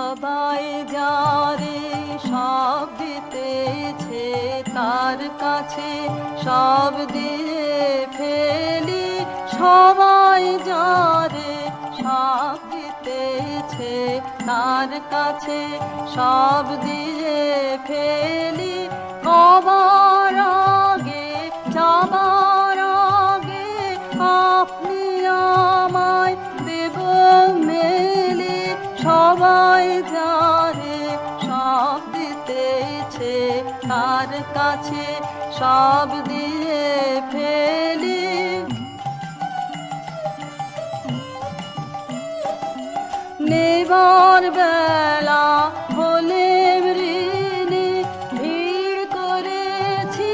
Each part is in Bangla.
সবাই যারে সব দিতেছে তার কাছে সব দিয়ে ফেলি, সবাই যারে সব দিতেছে তার কাছে সব দিয়ে ফেলি, কবার আগে যাবার আগে আপনি আমায় দেব মেলে, সবাই যারে সব দিতেছে তার কাছে সব দিয়ে ফেলি। নেবার বেলা হলে ঋণী, ভিড় করেছি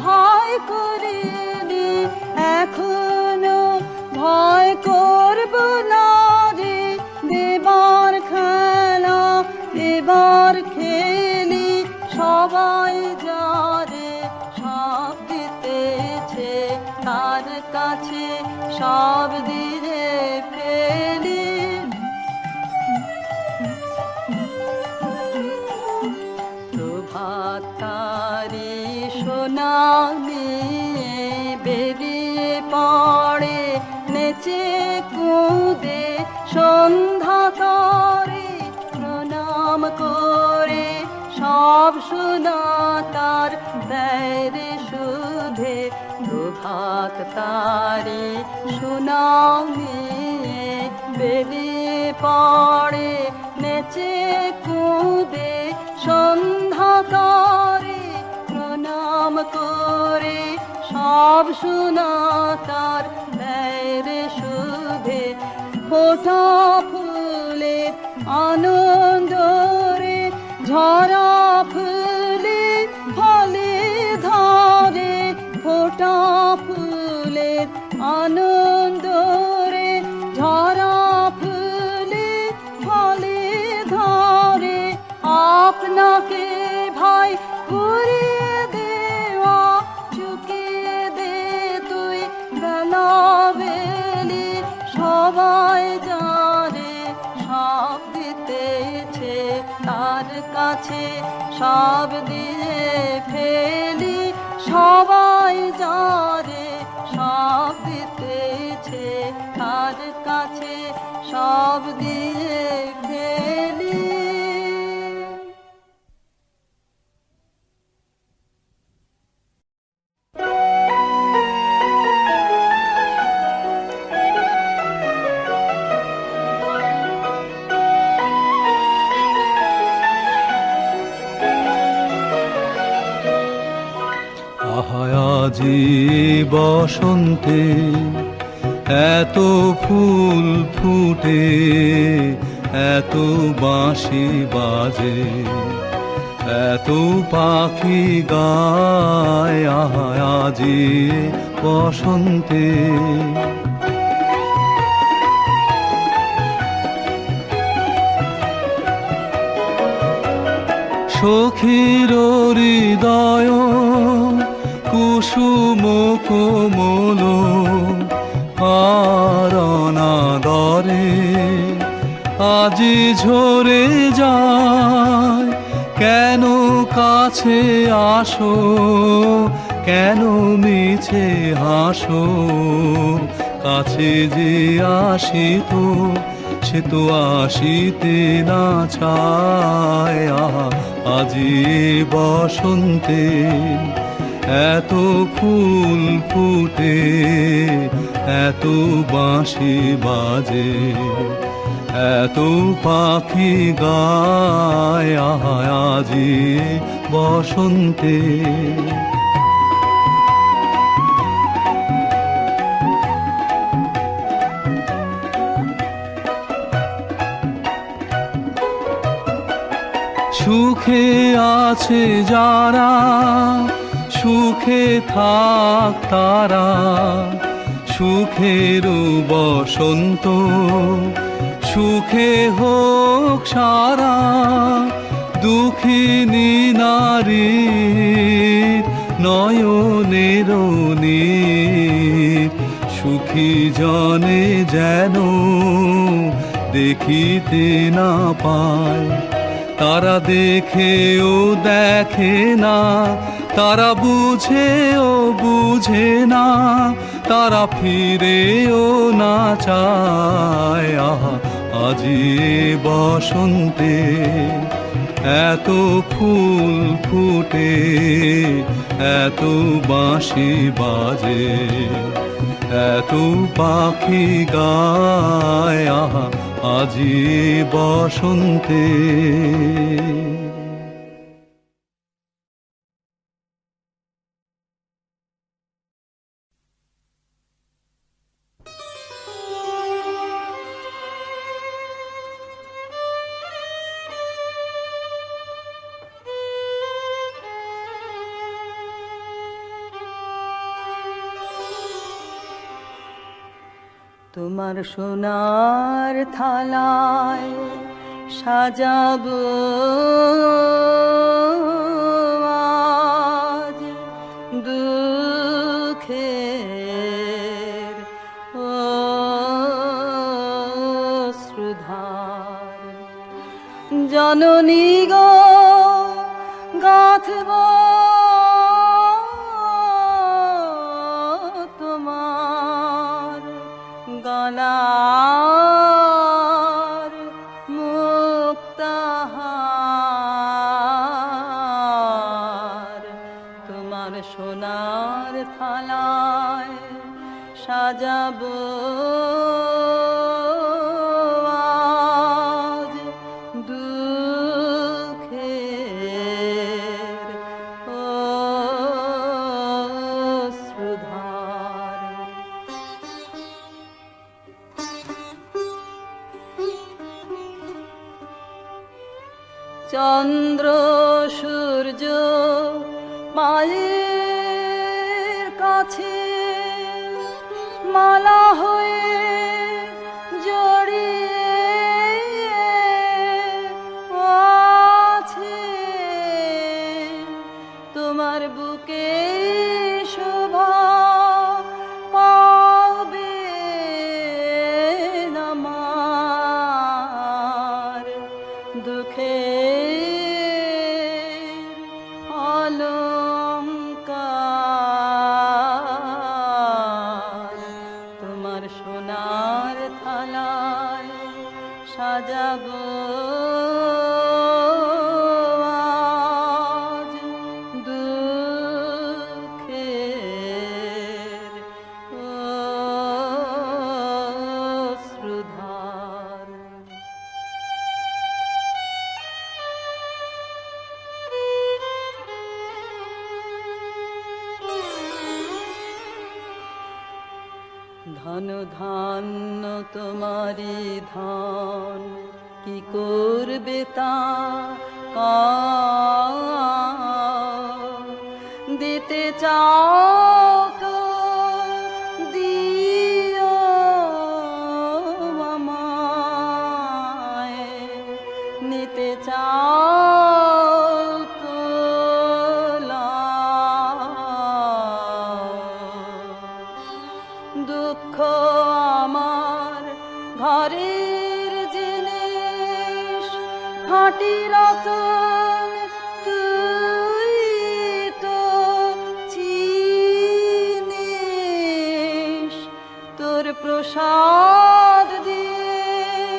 ভয় করিনি, এখনো ভয় করব না রে, দেবার খেলা এবার খেলি, সবাই যারে সব দিতেছে তার কাছে সব দিয়ে ফেলি। প্রভাত তারি সোনা নিয়ে বেরিয়ে পড়ে নেচে কুদে সন্ধ্যা করে, প্রণাম করে সব সোনা তার দেয় রে সুধে। প্রভাত তারি সোনা নিয়ে বেরিয়ে পড়ে নেচে কুদে সন্ধ্যা করে, প্রণাম করে সব সোনা তার দেয় রে সুধে। ফোটা ফুলের আনন্দ রে ঝরা ফুলে ফলে ধরে, ফোটা ফুলের আনন্দ রে ঝরা ফুলে ফলে ধরে, আপনাকে ভাই ঘুরিয়ে দেওয়া চুকিয়ে দে তুই বেলা বেলি, সবাই যারে সব দিতেছে তার কাছে সব দিয়ে ফেলি, সবাই যারে সব দিতেছে তার কাছে সব দিয়ে ফেলি। আজি বসন্তে এত ফুল ফুটে, এত বাঁশি বাজে, এত পাখি গায়, আজি বসন্তে। সখীর হৃদয় কুসুম কোমল কারণাদরে আজি ঝরে যায়, কেন কাছে আসো, কেন মিছে হাসো, কাছে যে আসিত সে তো আসিতে না চায়, আজি বসন্তে এত ফুল ফুটে, এত বাঁশি বাজে, এত পাখি গায়, আজি বসন্তে। সুখে আছে যারা সুখে থাক তারা, সুখের বসন্ত সুখে হোক সারা, দুঃখিনী নারী নয়নের নীর, সুখী জনে যেন দেখিতে না পায়। তারা দেখেও দেখে না, তারা বুঝেও বুঝে না, তারা ফিরেও না চায়। আহা আজি বসন্তে এত ফুল ফুটে, এত বাঁশি বাজে, এত পাখি গায়। আহা আজি বসন্তে। তোমার সোনার থালায় সাজাবো আজ দুঃখের অশ্রুধার। জননী গো গাঁথব তোমার গলার মুক্তাহার। তোমার সোনার থালায় সাজাবো আজ দুঃখের অশ্রুধার। চন্দ্র সূর্য মায়ের কাছে মালা হয়ে জড়িয়ে আছে। তোমার বুকে শোভা পাবে আমার দুঃখের অলংকার। তোমার সোনার থালায় সাজাবো আজ দুঃখের অশ্রুধার। ধন ধান্য তোমারি ধন কি করবে তা দিতে চাও তো দিও আমায়, নিতে চাও তো দুঃখ আমার ঘরের জিনিস খাঁটি রতন তুই তো চিনিস। তোর প্রসাদ দিয়ে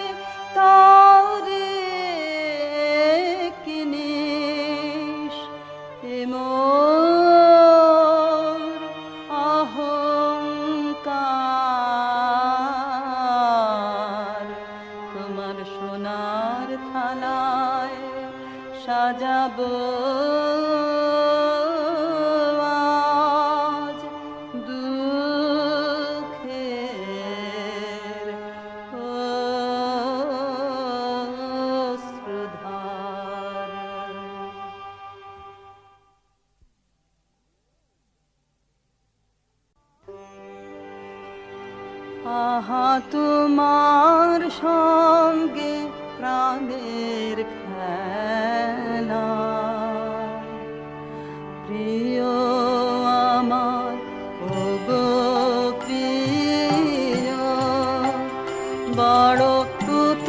তারে কিনিস। অহংকার তোমার সোনার থালায় সাজাবো আজ দুঃখের অশ্রুধার। আহা তোমার সঙ্গে প্রাণের খেলা, প্রিয় আমার ওগো প্রিয়, বড় উথ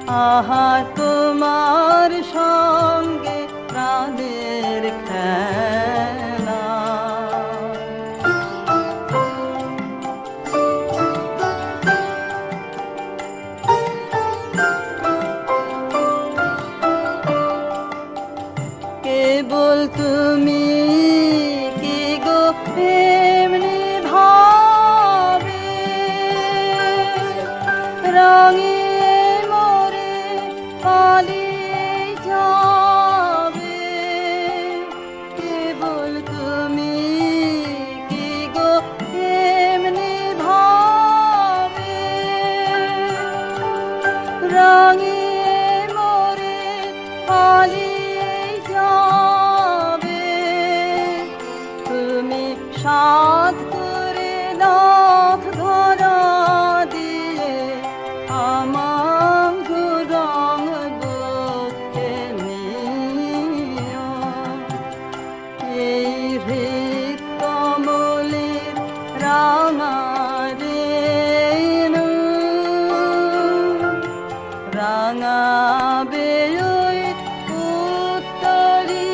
আহা তোমার সঙ্গে প্রাণের খেলা। কেবল তুমি কি গো এমনি ভাবে রঙে মোরে পালিয়ে যাবে। কেবল তুমি কি গো এমনি ভাবে রঙে মোরে পালিয়ে যাবে। তুমি সাত করে নাক ধরা দিয়ে আমার রং বুকে নিও। এই হৃদ কমলের রাঙা রেণু রাঙাবে ওই উত্তরীয়।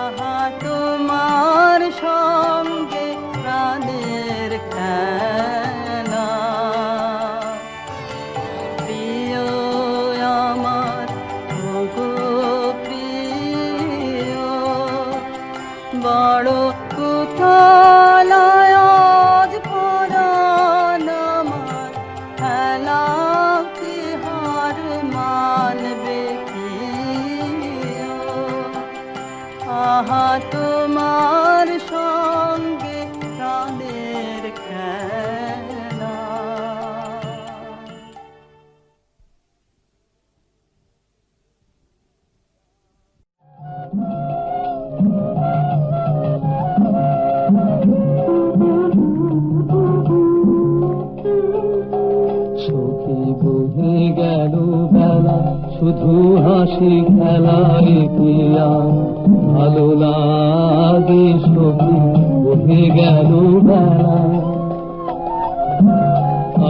আহা তোমার সঙ্গে প্রাণের খেলা। প্রিয় আমার ওগো প্রিয়, বড় কুতলায় আজ পরাণ আমার খেলাকে হার মানবে কি? আহা তোমার সঙ্গে প্রাণের খেলা। সখী বহে গেল বেলা, শুধু হাসি খেলায় পিয়া। ভালো লাগে সখী বহে গেল বেলা।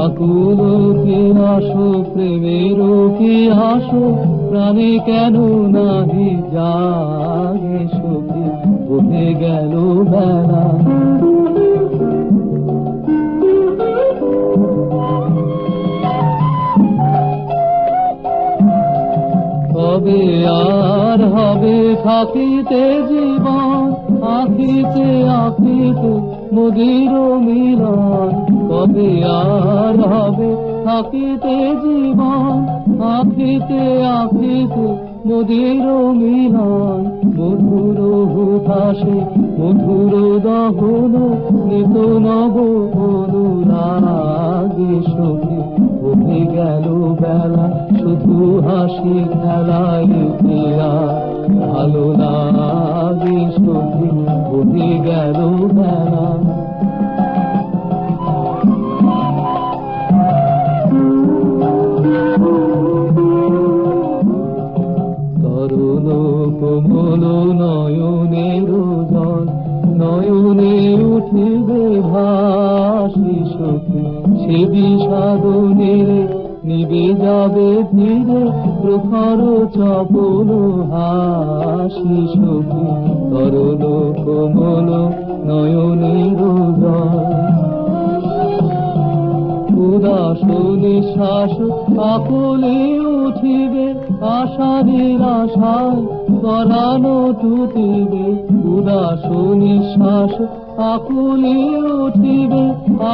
আকুল কি আসো প্রেমের কি আসো, প্রাণে কেন নাহি জাগে সখী বহে গেল বেলা। কবে আর হবে থাকিতে জীবন, আখিতে আখিতে মোদের মিলন। কবে আর হবে থাকিতে জীবন, আখিতে আখিতে মোদের মিলন। মধুর হুতাশে মধুর দহন, নিত নব অনুরাগে সখী বহে গেল বেলা। শুধু হাসি খেলায় পিয়া। ভালো লাগে সখী বহে গেল বেলা। তরুণ কোমল নয়নের জল, নয়নে উঠিবে ভাসি সখী সে বিষাদনের নিবে যাবে ধীরে প্রখর চপল হাসি সখী। তরুণ কোমল নয়নের জল, উদাস নিঃশ্বাস আকুলে উঠিবে আশা নিরাশায় পরানো টুটিবে। উদাস নিঃশ্বাস আকুলে উঠিবে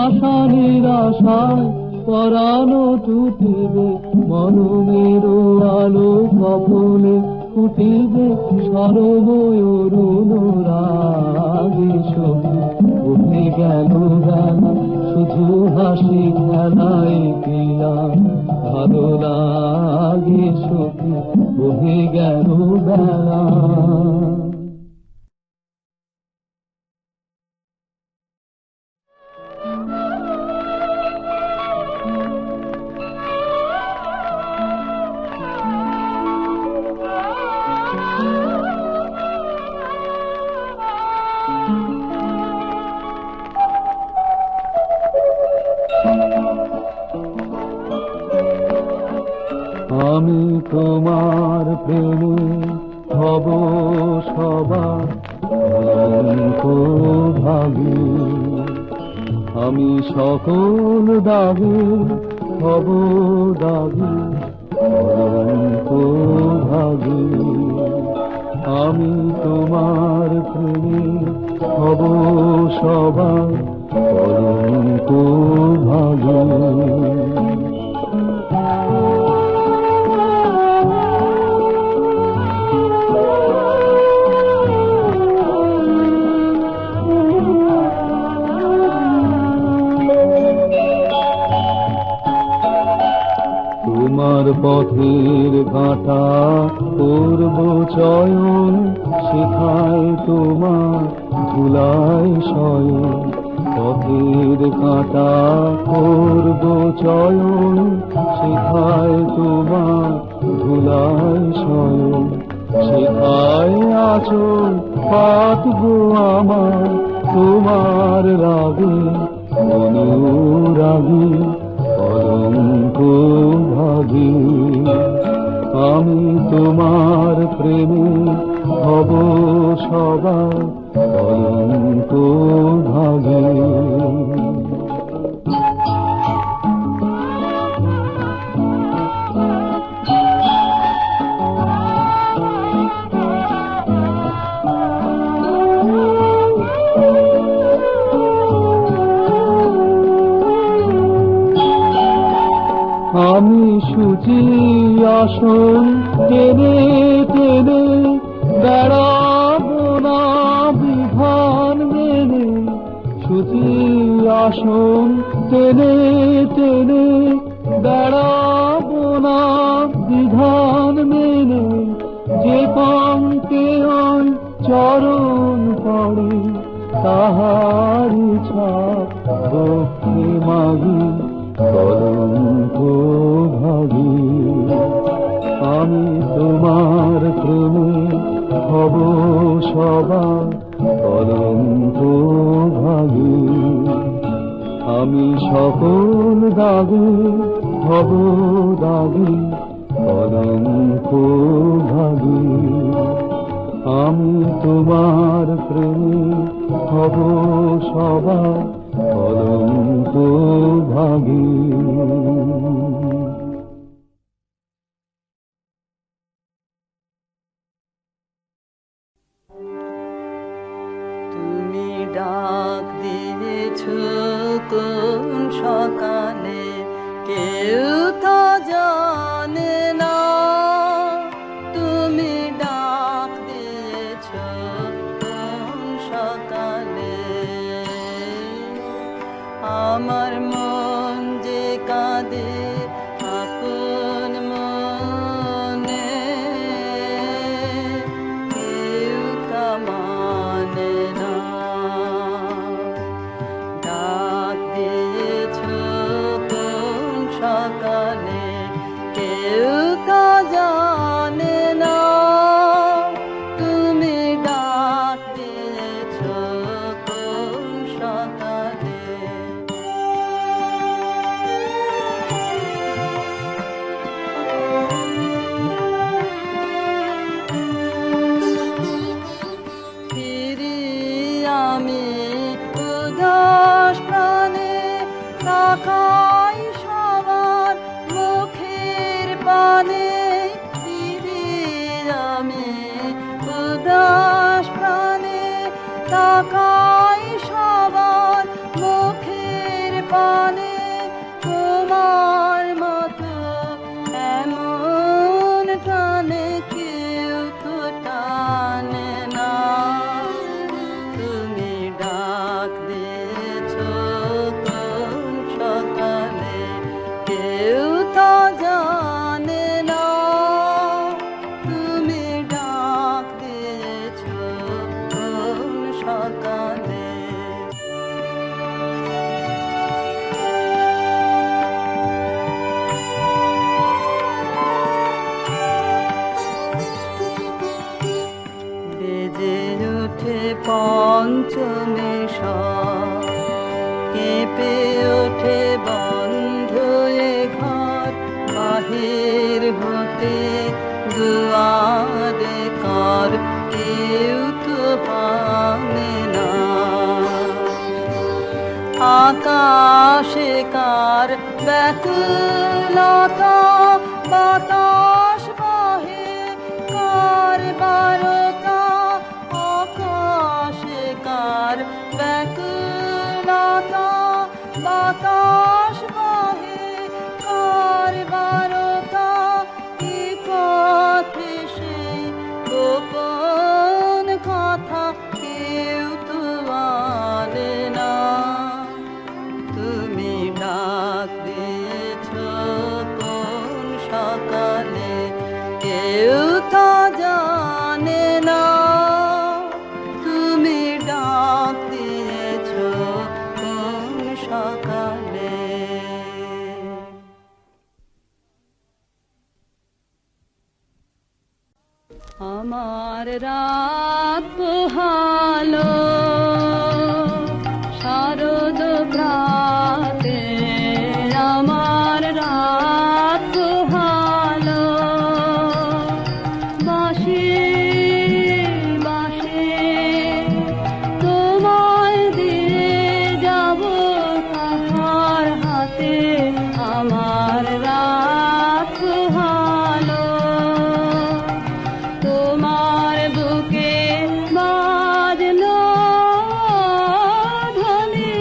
আশা নিরাশায় পরানো টুটিবে। মনমের আলো কপলে ফুটিবে সর্বয়রুণ রাগে সখী উঠে গেল বেলা। শুধু হাসি খেলায় পিয়া। ভালো লাগে সখী বহে গেল বেলা। তোমার প্রেমে হব সবার কলঙ্ক ভাগী, আমি সকল দাগে হব দাগী কলঙ্ক ভাগী, আমি তোমার প্রেমে হব সবার কলঙ্ক ভাগী। তোমার পথের কাঁটা করব চয়ন, শেখায় তোমার ধুলায় শয়ন, পথের কাঁটা করব চয়ন, শেখায় তোমার ধুলায় শয়ন, শেখায় আঁচল পাতবো আমার তোমার রাগে অনুরাগী কলঙ্ক ভাগী, আমি তোমার প্রেমে হব সবার কলঙ্ক ভাগী। আমি সুচি আসন টেনে টেনে বেড়াবো না বিধান মেনে, সুচি আসন টেনে টেনে বেড়াবো না বিধান মেনে, যে পঙ্কে ওই চরণ পড়ে তাহারি ছাপ ভক্তি মাগি কলঙ্ক ভাগী, আমি তোমার প্রেমে হব সবার কলঙ্ক ভাগী, আমি সকল দাগে হব দাগী কলঙ্ক ভাগী, আমি তোমার প্রেমে হব সবার কলঙ্ক ভাগী। তুমি ডাক দিয়েছ কোন সকালে কেউ তা জানে না, তুমি ডাক দিয়েছ কোন সকালে, আমার মন যে কাঁদে আপন মনে, কেউ তা মানে না, ডাক দিয়েছ কোন সকালে কেউ তা জানে না, তুমি ডাক দিয়েছ কোন সকালে। আমি উদাস প্রাণে তাকাই সবার মুখের পানে, আমি উদাস প্রাণে তাকাই সবার মুখের পানে, তোমার মতো এমন টানে কেউ তো টানে না, তুমি ডাক দিয়েছ কোন সকালে কেউ তা জানে না, তুমি ডাক দিয়েছ কোন সকালে। বেজে ওঠে পঞ্চমী সব, কেঁপে ওঠে বন্ধ এ ঘর, বাহির হতে হাতে দুয়ারে কার কেউ তো পানে না। আকাশে কার ব্যাকুলতা, বাতাস বহে কার বারতা। আকাশে কার ব্যাকুলতা, বাতাস বহে কার বারতা। কি পথে সেই গোপন কথা কেউ তো বলে না। তুমি ডাক দিয়েছ কোন সকালে কেউ তা জানে না। তুমি ডাক দিয়েছ কোন সকালে। আমার রাত পোহালো শারদ প্রাতে, আমার রাত পোহালো বাঁশি বাঁশি তোমায় দিয়ে যাব কাহার হাতে। আমার রাত পোহালো তোমার বুকে বাজলো ধ্বনি,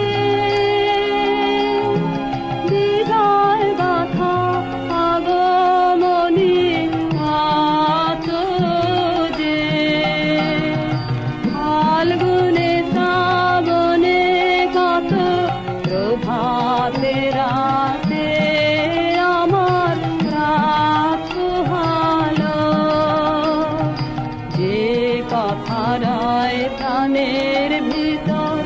বিদায় গাথা আগমনী আত যে। ফাল্গুনে শ্রাবণে কত প্রভাতে রাতে আমার রাত পোহালো। যে কথারায় প্রাণের ভিতর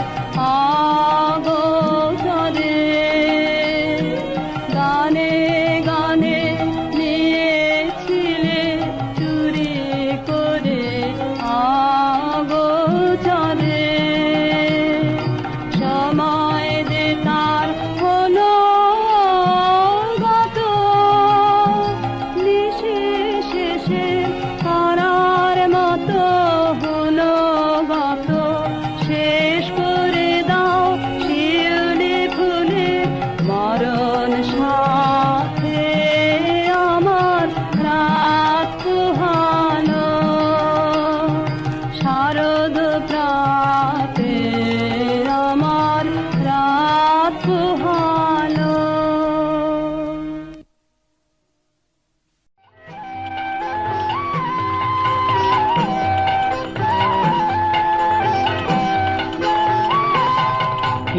আগোচরে, গানে গানে নিয়েছিলে চুরি করে আগোচরে। সময় যে তার হলো গত, নিশে শেষে করার মতো হলো গত। শেষ করে দাও শিউলি ফুলে মরণ সাথে আমার রাত পোহালো শারদ প্রাতে, আমার রাত পোহালো।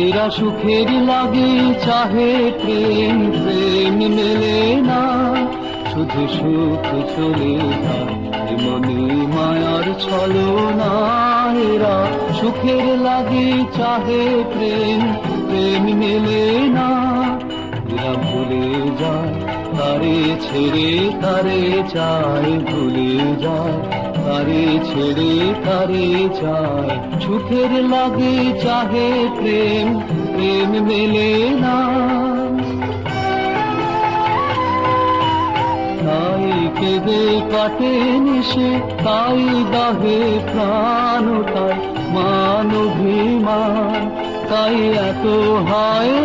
এরা সুখের লাগে চাহে প্রেম, প্রেম মেলে না, শুধু সুখ চলে যায় মনে মায়ার ছলনা। এরা সুখের লাগে চাহে প্রেম, প্রেম মেলে না, এরা ভুলে যায় তারে ছেড়ে তারে চায়, ভুলে যায় তারে ছেড়ে তারে চায়। সুখের লাগে চাহে প্রেম, প্রেম মেলে না, তাই কেঁদে কাটে নিশে, তাই দাহে প্রাণ, তাই মান অভিমান, তাই এত হায়